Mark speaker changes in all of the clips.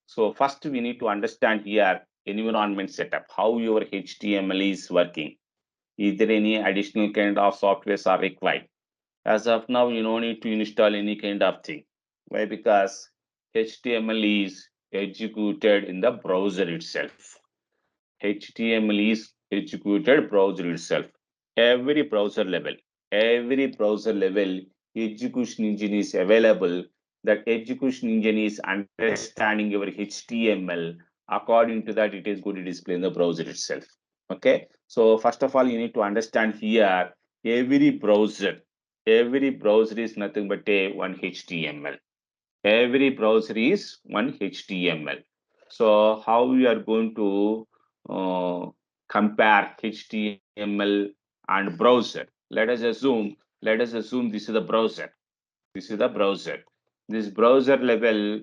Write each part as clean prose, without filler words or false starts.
Speaker 1: So first we need to understand here environment setup, how your HTML is working. Is there any additional kind of softwares are required? As of now, you don't need to install any kind of thing. Why? Because HTML is executed in the browser itself. HTML is executed browser itself. Every browser level, every browser level execution engine is available. That execution engine is understanding your HTML. According to that, it is going to display in the browser itself. Okay. So first of all, you need to understand here every browser is nothing but a one HTML. Every browser is one HTML. So how we are going to compare HTML and browser? Let us assume this is the browser. This is the browser. This browser level,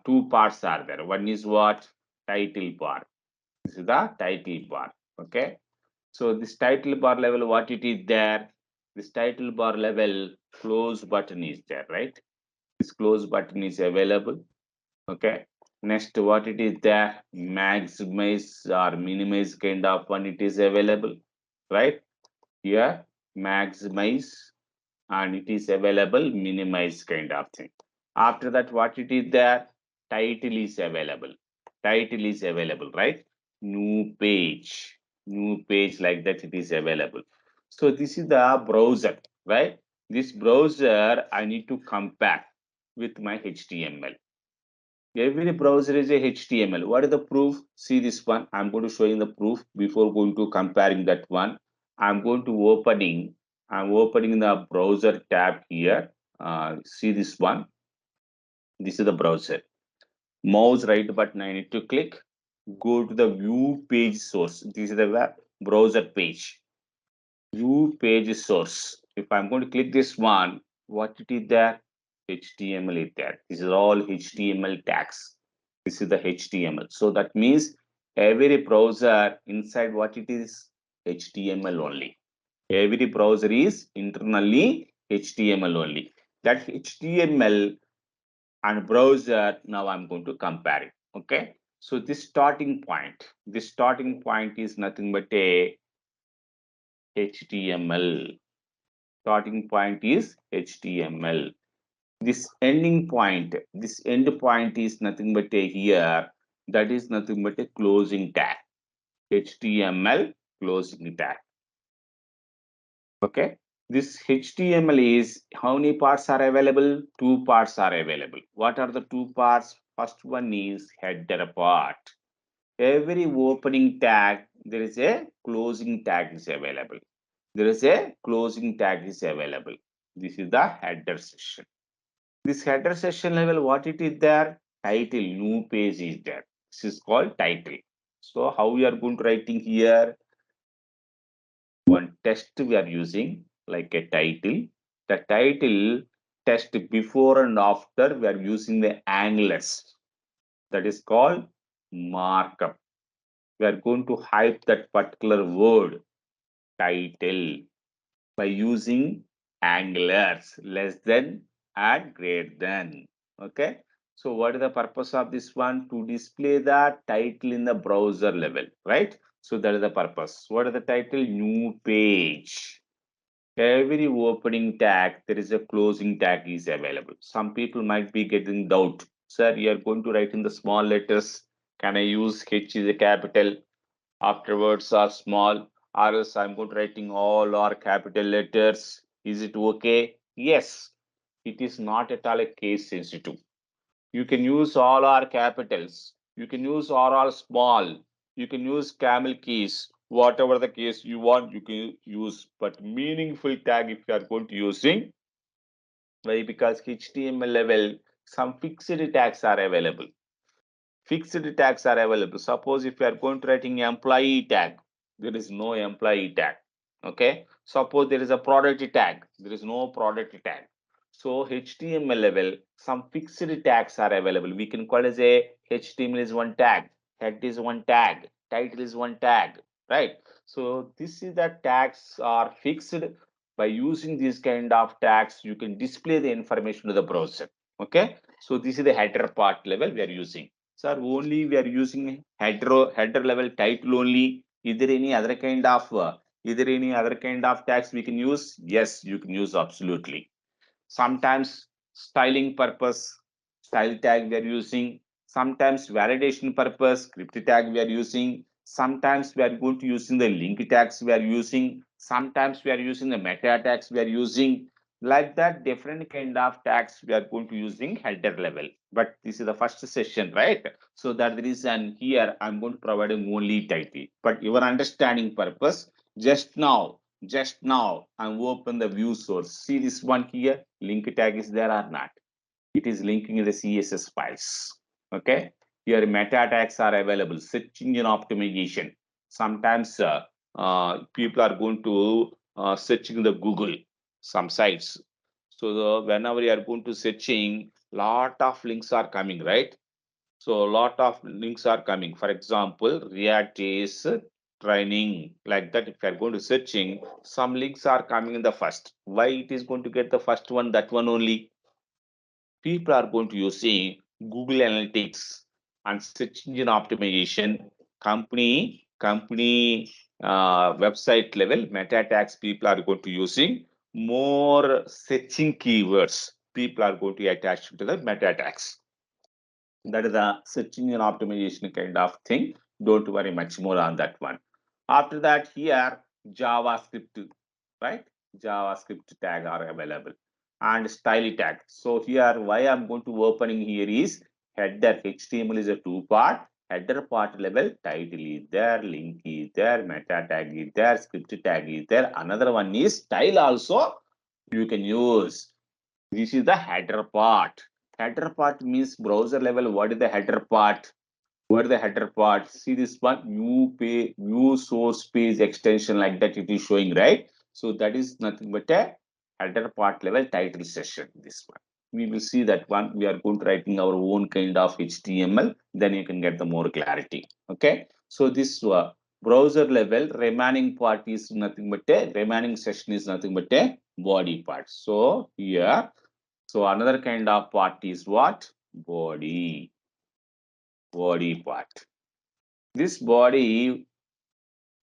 Speaker 1: two parts are there. One is what? Title bar. This is the title bar. Okay. So this title bar level, what it is there? This title bar level close button is there, right? This close button is available. Okay. Next, what it is there? Maximize or minimize kind of one it is available, right? Here, maximize and it is available, minimize kind of thing. After that, what it is there? Title is available. Title is available, right? New page like that it is available. So this is the browser, right? This browser I need to compare with my HTML. Every browser is a HTML. What is the proof? See this one. I'm going to show you the proof before going to comparing that one. I'm going to I'm opening the browser tab here. See this one. This is the browser. Mouse right button I need to click. Go to the view page source. This is the web browser page. View page source. If I'm going to click this one, what it is there? HTML is there. This is all HTML tags. This is the HTML. So that means every browser inside what it is? HTML only. Every browser is internally HTML only. That HTML and browser, now I'm going to compare it. Okay. So this starting point is nothing but a HTML. Starting point is HTML. This end point is nothing but a here. That is nothing but a closing tag. HTML closing tag. Okay. This HTML is how many parts are available? Two parts are available. What are the two parts? First one is header part. Every opening tag, there is a closing tag is available. There is a closing tag is available. This is the header section. This header section level, what it is there? Title, new page is there. This is called title. So how we are going to writing here? One text we are using like a title. The title text before and after we are using the anglers. That is called markup. We are going to hide that particular word title by using anglers less than and greater than. Okay. So what is the purpose of this one? To display the title in the browser level, right? So that is the purpose. What is the title? New page. Every opening tag, there is a closing tag is available. Some people might be getting doubt. Sir, you are going to write in the small letters. Can I use H is a capital? Afterwards are small, or else I'm going to writing all are capital letters. Is it okay? Yes, it is not at all a case sensitive. You can use all our capitals. You can use all small. You can use camel keys. Whatever the case you want, you can use. But meaningful tag if you are going to using, why? Because HTML level, some fixed tags are available. Fixed tags are available. Suppose if you are going to writing employee tag, there is no employee tag. Okay. Suppose there is a product tag, there is no product tag. So HTML level, some fixed tags are available. We can call as a HTML is one tag, head is one tag, title is one tag, right? So this is the tags are fixed. By using these kind of tags, you can display the information to the browser. Okay. So this is the header part level we are using. Sir, only we are using header level title only. Is there any other kind of tags we can use? Yes, you can use absolutely. Sometimes styling purpose, style tag we are using. Sometimes validation purpose, script tag we are using. Sometimes we are going to using the link tags we are using. Sometimes we are using the meta tags we are using. Like that, different kind of tags we are going to using header level. But this is the first session, right? So that the reason here I'm going to provide only title. But your understanding purpose, just now I'm open the view source. See this one here, link tag is there or not? It is linking the CSS files. Okay, here meta tags are available. Search engine optimization. Sometimes people are going to searching the Google some sites. So whenever you are going to searching, lot of links are coming, right? So a lot of links are coming. For example, React is training, like that. If you are going to searching, some links are coming in the first. Why it is going to get the first one? That one only. People are going to using Google Analytics and search engine optimization, company website level meta tags. People are going to using more searching keywords. People are going to attach to the meta tags. That is a search engine optimization kind of thing. Don't worry much more on that one. After that, here JavaScript, right? JavaScript tag are available and style tag. So here, why I'm going to opening here is header. HTML is a two-part. Header part level, title is there, link is there, meta tag is there, script tag is there. Another one is style also you can use. This is the header part. Header part means browser level. What is the header part? What is the header part? See this one, view source page extension, like that it is showing, right? So that is nothing but a header part level title session. This one. We will see that one. We are going to writing our own kind of HTML. Then you can get the more clarity. Okay. So this browser level remaining part is nothing but a remaining session is nothing but a body part. So here, so another kind of part is what? Body part. This body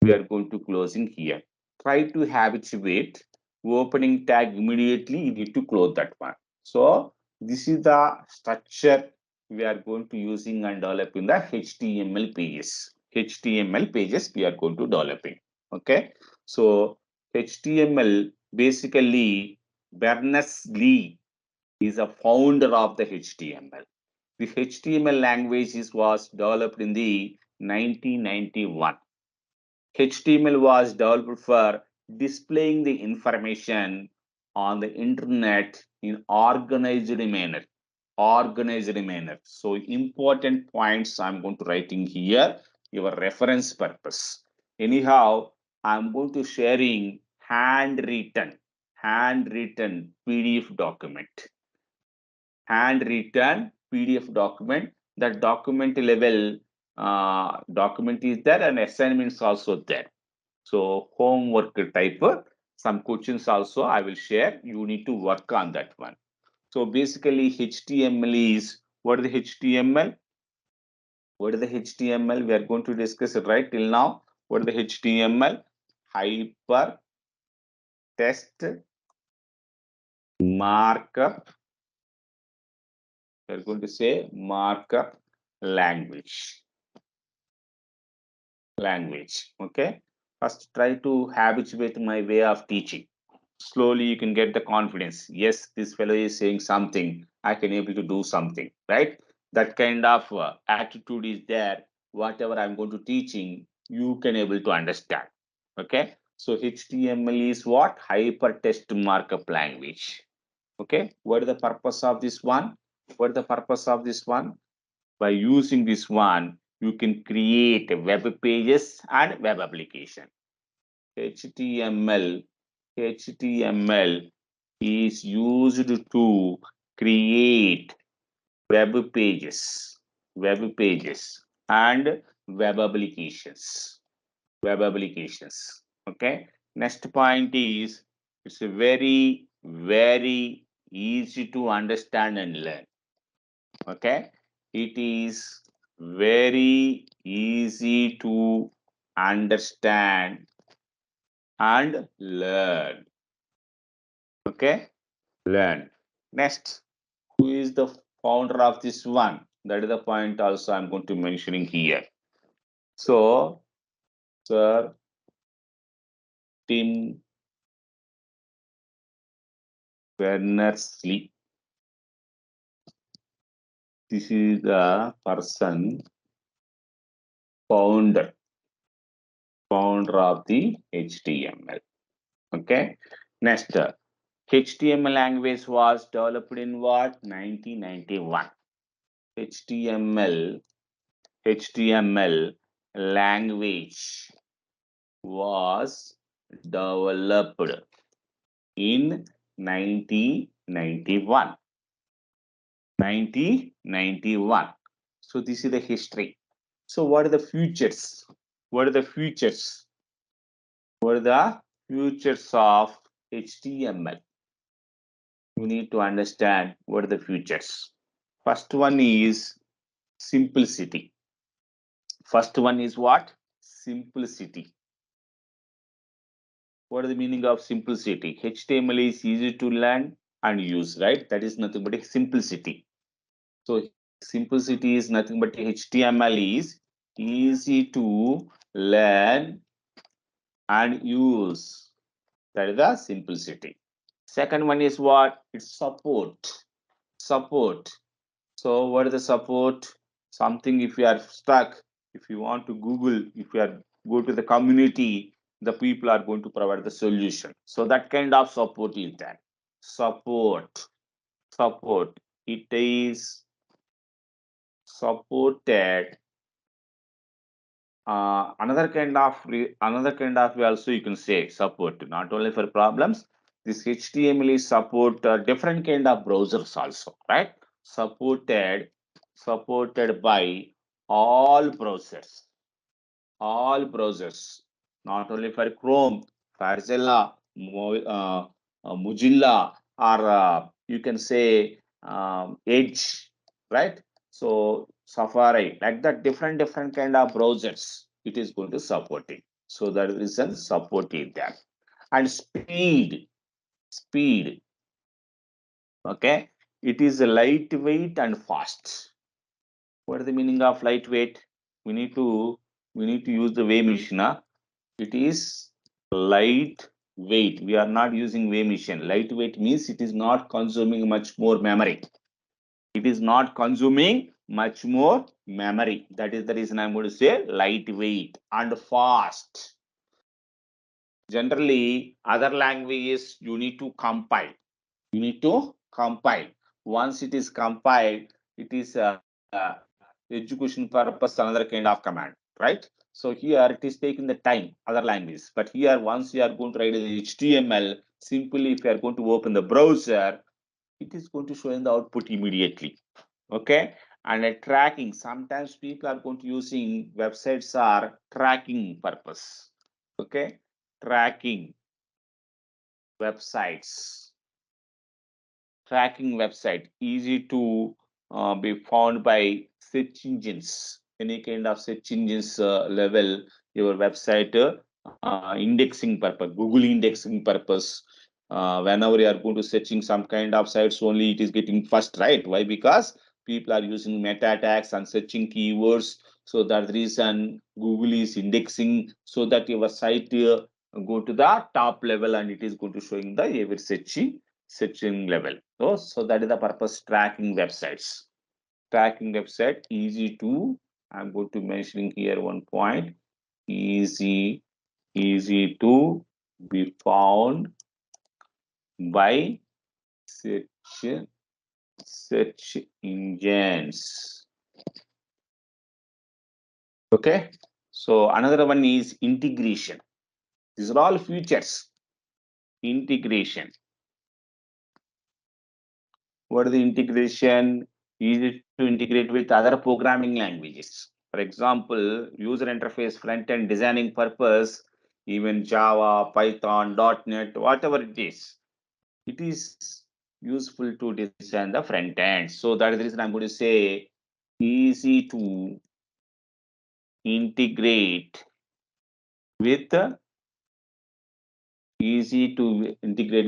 Speaker 1: we are going to closing here. Try to habituate opening tag immediately. You need to close that one. So this is the structure we are going to using and developing the HTML pages. HTML pages we are going to developing. Okay. So HTML basically Berners-Lee is a founder of the HTML. The HTML language was developed in the 1991. HTML was developed for displaying the information on the internet in organized manner. Organized manner. So important points I'm going to writing here, your reference purpose. Anyhow, I'm going to sharing handwritten PDF document. Handwritten PDF document. That document level document is there and assignments also there. So homework type, some questions also I will share. You need to work on that one. So basically HTML is, what is the HTML? What is the HTML? We are going to discuss it right till now. What is the HTML? Hyper text markup. We are going to say markup language. Okay. First, try to habituate my way of teaching. Slowly you can get the confidence. Yes, this fellow is saying something. I can able to do something, right? That kind of attitude is there. Whatever I'm going to teaching, you can able to understand. Okay. So HTML is what? Hypertext markup language. Okay. What is the purpose of this one? What is the purpose of this one? By using this one, you can create web pages and web application. HTML is used to create web pages and web applications. Okay. Next point is it's a very easy to understand and learn. Okay. It is very easy to understand and learn. Okay, learn. Next, who is the founder of this one? That is the point also I'm going to mentioning here. So, Sir Tim Berners-Lee. This is the person founder of the HTML. Okay. Next, HTML language was developed in what? 1991. HTML language was developed in 1991. 1991. So this is the history. So what are the futures? What are the futures? What are the futures of HTML? You need to understand what are the futures. First one is simplicity. First one is what? Simplicity. What is the meaning of simplicity? HTML is easy to learn and use, right? That is nothing but a simplicity. So simplicity is nothing but HTML is easy to learn and use. That is the simplicity. Second one is what? It's support. Support. So what is the support? Something if you are stuck, if you want to Google, if you are go to the community, the people are going to provide the solution. So that kind of support is that. Support. Support. It is supported. Another kind of way also you can say support, not only for problems. This HTML is support different kind of browsers also, right? Supported by all browsers, not only for Chrome, Mozilla, Mozilla, or you can say Edge, right? So Safari, like that, different kind of browsers, it is going to support it. So that is a support is there. And speed, okay? It is lightweight and fast. What is the meaning of lightweight? We need to use the weigh machine. It is lightweight. We are not using weigh machine. Lightweight means it is not consuming much more memory. It is not consuming much more memory. That is the reason I'm going to say lightweight and fast. Generally, other languages you need to compile. You need to compile. Once it is compiled, it is execution purpose another kind of command, right? So here it is taking the time, other languages. But here, once you are going to write the HTML, simply if you are going to open the browser, it is going to show in the output immediately. Okay. And a tracking, sometimes people are going to using websites are tracking purpose. Okay. Tracking websites. Tracking website, easy to be found by search engines, any kind of search engines level, your website indexing purpose, Google indexing purpose. Whenever you are going to searching some kind of sites, only it is getting first, right? Why? Because people are using meta tags and searching keywords. So that's the reason Google is indexing so that your site go to the top level and it is going to showing the every searching level. So that is the purpose tracking websites. Tracking website easy to, I'm going to mentioning here one point, easy to be found by search engines. Okay. So another one is integration. These are all features. Integration. What is the integration? Easy to integrate with other programming languages. For example, user interface, front-end designing purpose, even Java, Python, .NET, whatever it is useful to design the front end. So that is the reason I'm going to say easy to integrate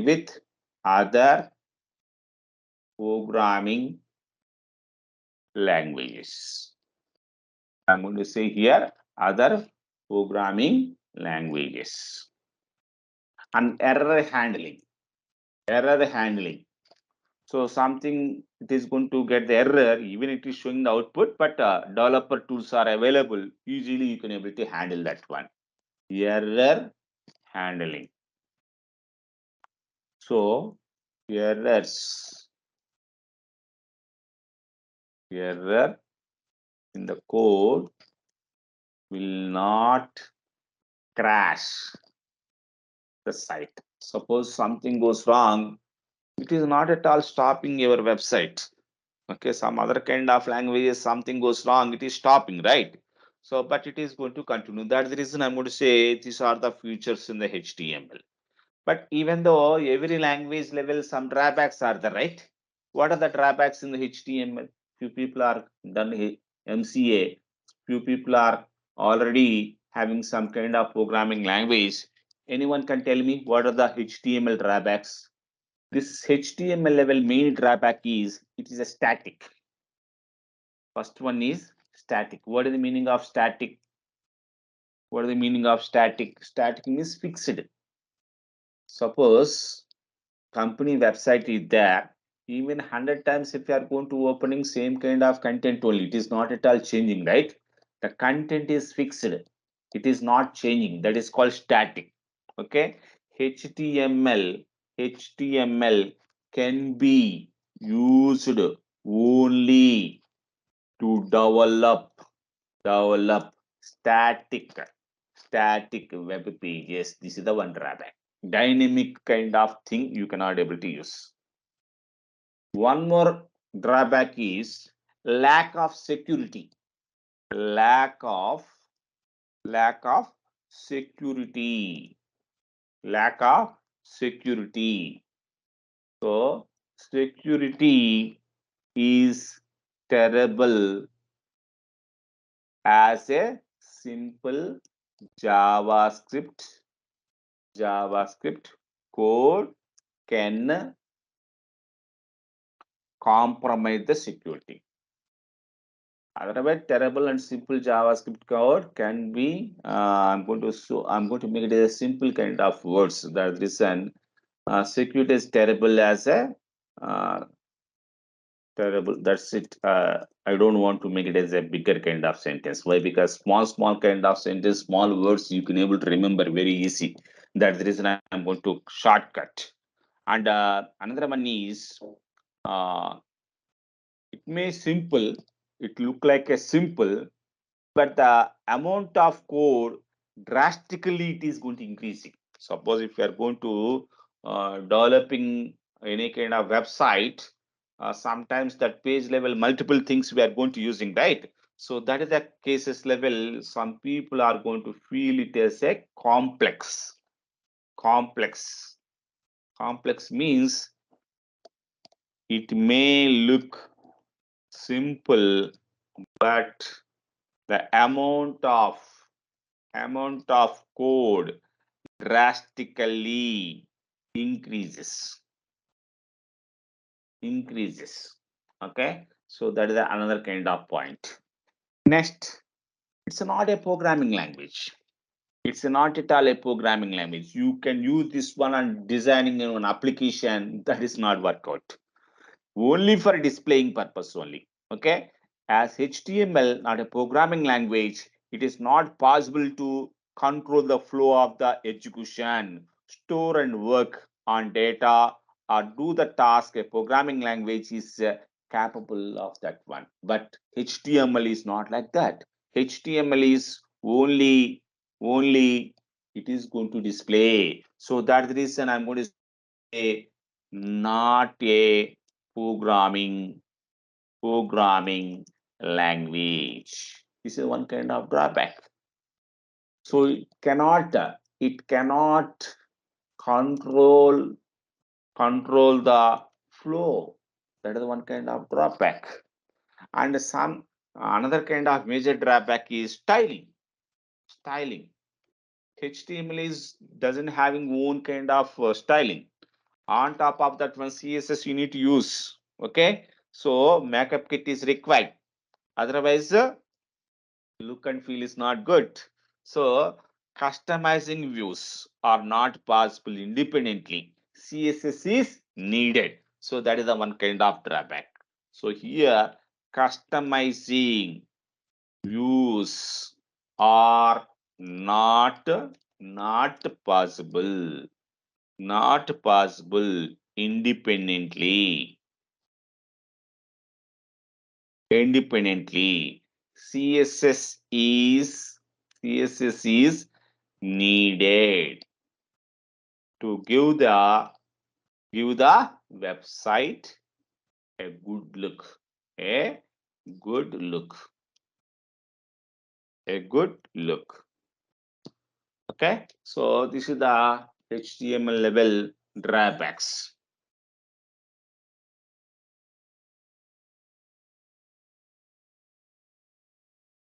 Speaker 1: with other programming languages. I'm going to say here other programming languages. And error handling. So something, it is going to get the error, even it is showing the output, but developer tools are available. Easily you can able to handle that one. Error handling. So error in the code will not crash the site. Suppose something goes wrong, it is not at all stopping your website. Okay, some other kind of languages, something goes wrong, it is stopping, right? So, but it is going to continue. That's the reason I'm going to say these are the features in the HTML. But even though every language level, some drawbacks are there, right? What are the drawbacks in the HTML? Few people are done MCA, few people are already having some kind of programming language. Anyone can tell me what are the HTML drawbacks? This HTML level main drawback is it is a static. First one is static. What is the meaning of static? What is the meaning of static? Static means fixed. Suppose company website is there, even 100 times if you are going to opening same kind of content only, it is not at all changing, right? The content is fixed. It is not changing. That is called static. Okay. HTML can be used only to develop static web pages. This is the one drawback. Dynamic kind of thing you cannot able to use. One more drawback is lack of security. Lack of security. Lack of security. So security is terrible as a simple JavaScript code can compromise the security. Otherwise, terrible and simple JavaScript code can be. I'm going to make it a simple kind of words. That reason, security is terrible as a terrible. That's it. I don't want to make it as a bigger kind of sentence. Why? Because small kind of sentence, small words you can able to remember very easy. That's the reason I'm going to shortcut. And another one is uh, it may simple. It look like a simple, but the amount of code drastically it is going to increasing. Suppose if you are going to developing any kind of website, sometimes that page level multiple things we are going to using, right? So that is the cases level. Some people are going to feel it as a complex. Complex means it may look simple, but the amount of code drastically increases. Okay, so that is another kind of point. Next, it's not a programming language. It's not at all a programming language. You can use this one and designing an application, that is not work out. Only for displaying purpose only. Okay, as HTML not a programming language, it is not possible to control the flow of the execution, store and work on data, or do the task. A programming language is capable of that one, but HTML is not like that. HTML is only it is going to display. So that's the reason I'm going to say not a programming language. This is one kind of drawback. So it cannot control the flow. That is one kind of drawback. And Another kind of major drawback is styling. Styling. HTML is doesn't having own kind of styling. On top of that one, CSS you need to use. Okay, so makeup kit is required. Otherwise, look and feel is not good. So customizing views are not possible independently. CSS is needed. So that is the one kind of drawback. So here customizing views are not possible. Not possible independently. Independently. CSS is needed to give the website a good look. A good look. A good look. Okay. So this is the HTML level drawbacks.